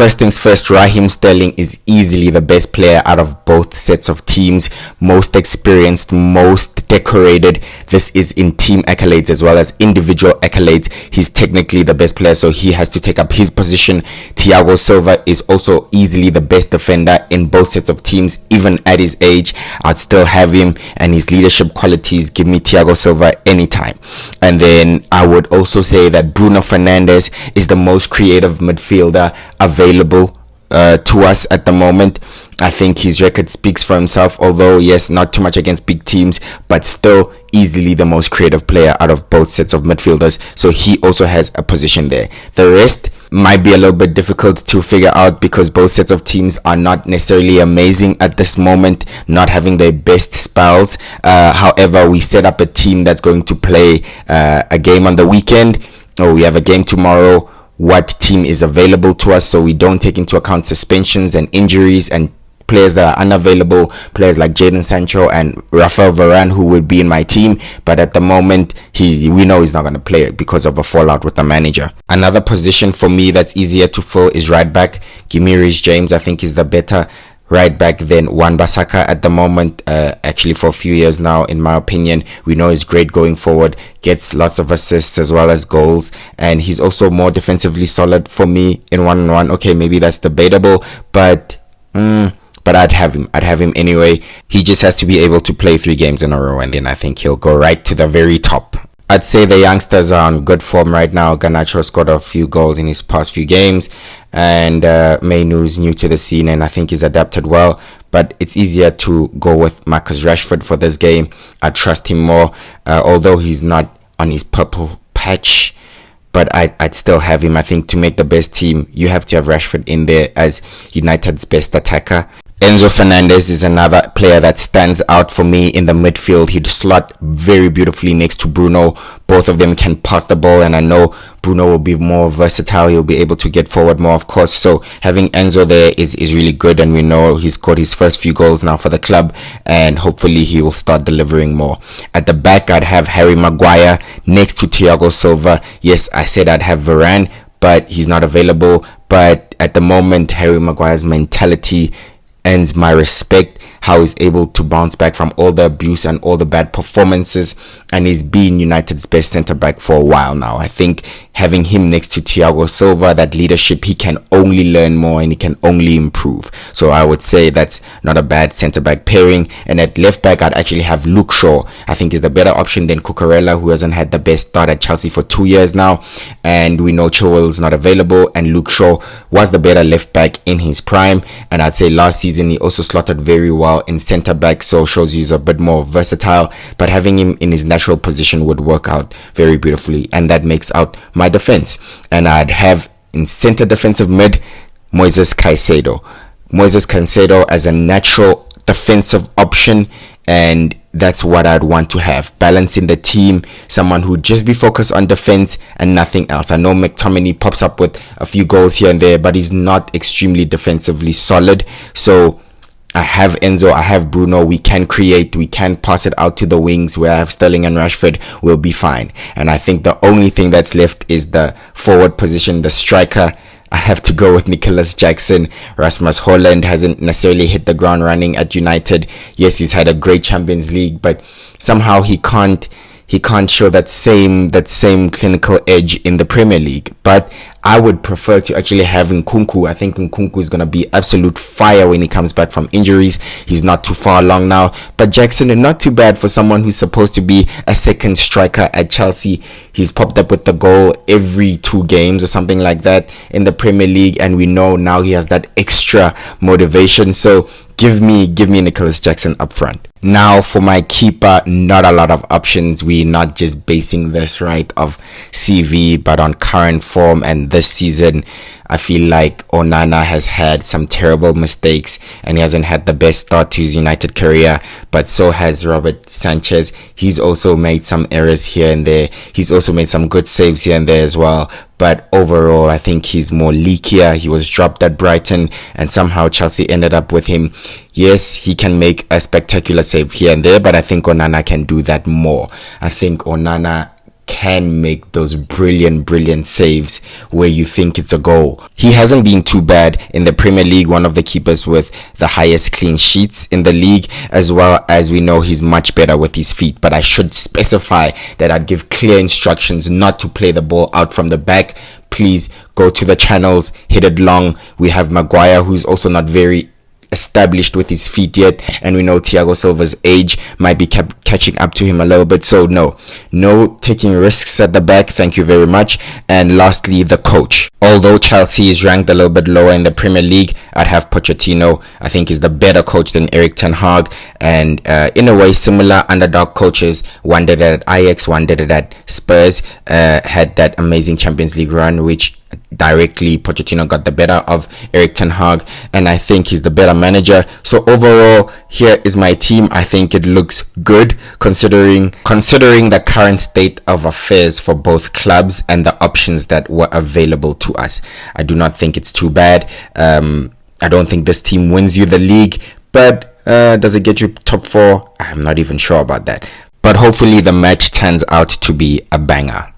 First things first, Raheem Sterling is easily the best player out of both sets of teams. Most experienced, most decorated. This is in team accolades as well as individual accolades. He's technically the best player, so he has to take up his position. Thiago Silva is also easily the best defender in both sets of teams. Even at his age, I'd still have him, and his leadership qualities give me Thiago Silva anytime. And then I would also say that Bruno Fernandes is the most creative midfielder available to us at the moment. I think his record speaks for himself, although yes, not too much against big teams, but still easily the most creative player out of both sets of midfielders, so he also has a position there. The rest might be a little bit difficult to figure out because both sets of teams are not necessarily amazing at this moment, not having their best spells. However, we set up a team that's going to play a game on the weekend, or we have a game tomorrow. What team is available to us, so we don't take into account suspensions and injuries and players that are unavailable, players like Jadon Sancho and Rafael Varane, who would be in my team, but at the moment we know he's not going to play because of a fallout with the manager. Another position for me that's easier to fill is right back. Give me Reece James. I think he's the better right back than Wan-Bissaka at the moment, actually for a few years now, in my opinion. We know he's great going forward, gets lots of assists as well as goals, and he's also more defensively solid for me in one-on-one. Okay, maybe that's debatable, but I'd have him anyway. He just has to be able to play 3 games in a row, and then I think he'll go right to the very top. I'd say the youngsters are on good form right now. Garnacho scored a few goals in his past few games, and Mainoo's new to the scene, and I think he's adapted well. But it's easier to go with Marcus Rashford for this game. I trust him more, although he's not on his purple patch. But I'd still have him. I think to make the best team, you have to have Rashford in there as United's best attacker. Enzo Fernandez is another player that stands out for me in the midfield. He'd slot very beautifully next to Bruno. Both of them can pass the ball, and I know Bruno will be more versatile. He'll be able to get forward more, of course. So having Enzo there is really good, and we know he's scored his first few goals now for the club, and hopefully he will start delivering more. At the back, I'd have Harry Maguire next to Thiago Silva. Yes, I said I'd have Varane, but he's not available. But at the moment, Harry Maguire's mentality earns my respect, how he's able to bounce back from all the abuse and all the bad performances, and he's been United's best centre-back for a while now. I think having him next to Thiago Silva, that leadership, he can only learn more and he can only improve. So I would say that's not a bad centre-back pairing. And at left-back, I'd actually have Luke Shaw. I think is the better option than Cucurella, who hasn't had the best start at Chelsea for 2 years now, and we know Chilwell's not available, and Luke Shaw was the better left-back in his prime, and I'd say last season he also slotted very well in centre back, so shows he's a bit more versatile. But having him in his natural position would work out very beautifully, and that makes out my defense. And I'd have in centre defensive mid Moises Caicedo as a natural defensive option, and that's what I'd want to have, balancing the team, someone who just be focused on defense and nothing else. I know McTominay pops up with a few goals here and there, but he's not extremely defensively solid. So I have Enzo, I have Bruno. We can create, we can pass it out to the wings where I have Sterling and Rashford. Will be fine. And I think the only thing that's left is the forward position, the striker. I have to go with Nicholas Jackson. Rasmus Hojlund hasn't necessarily hit the ground running at United. Yes, he's had a great Champions League, but somehow he can't show that same clinical edge in the Premier League. But I would prefer to actually have Nkunku. I think Nkunku is going to be absolute fire when he comes back from injuries. He's not too far along now. But Jackson is not too bad for someone who's supposed to be a second striker at Chelsea. He's popped up with the goal every 2 games or something like that in the Premier League, and we know now he has that extra motivation. So give me Nicholas Jackson up front. Now for my keeper, not a lot of options. We're not just basing this right of CV, but on current form. And this season, I feel like Onana has had some terrible mistakes and he hasn't had the best start to his United career, but so has Robert Sanchez. He's also made some errors here and there. He's also made some good saves here and there as well. But overall, I think he's more leakier. He was dropped at Brighton and somehow Chelsea ended up with him. Yes, he can make a spectacular save here and there, but I think Onana can do that more. I think Onana can make those brilliant saves where you think it's a goal. He hasn't been too bad in the Premier League, one of the keepers with the highest clean sheets in the league, as well as we know he's much better with his feet. But I should specify that I'd give clear instructions not to play the ball out from the back. Please go to the channels, hit it long. We have Maguire, who's also not very established with his feet yet, and we know Thiago Silva's age might be catching up to him a little bit. So no taking risks at the back, thank you very much. And lastly, the coach. Although Chelsea is ranked a little bit lower in the Premier League, I'd have Pochettino. I think he's the better coach than Erik ten Hag, and in a way similar underdog coaches. One did it at Ajax, one did it at Spurs, had that amazing Champions League run, which directly Pochettino got the better of Erik ten Hag, and I think he's the better manager. So overall, here is my team. I think it looks good considering the current state of affairs for both clubs and the options that were available to us. I do not think it's too bad. I don't think this team wins you the league, but does it get you top 4? I'm not even sure about that, but hopefully the match turns out to be a banger.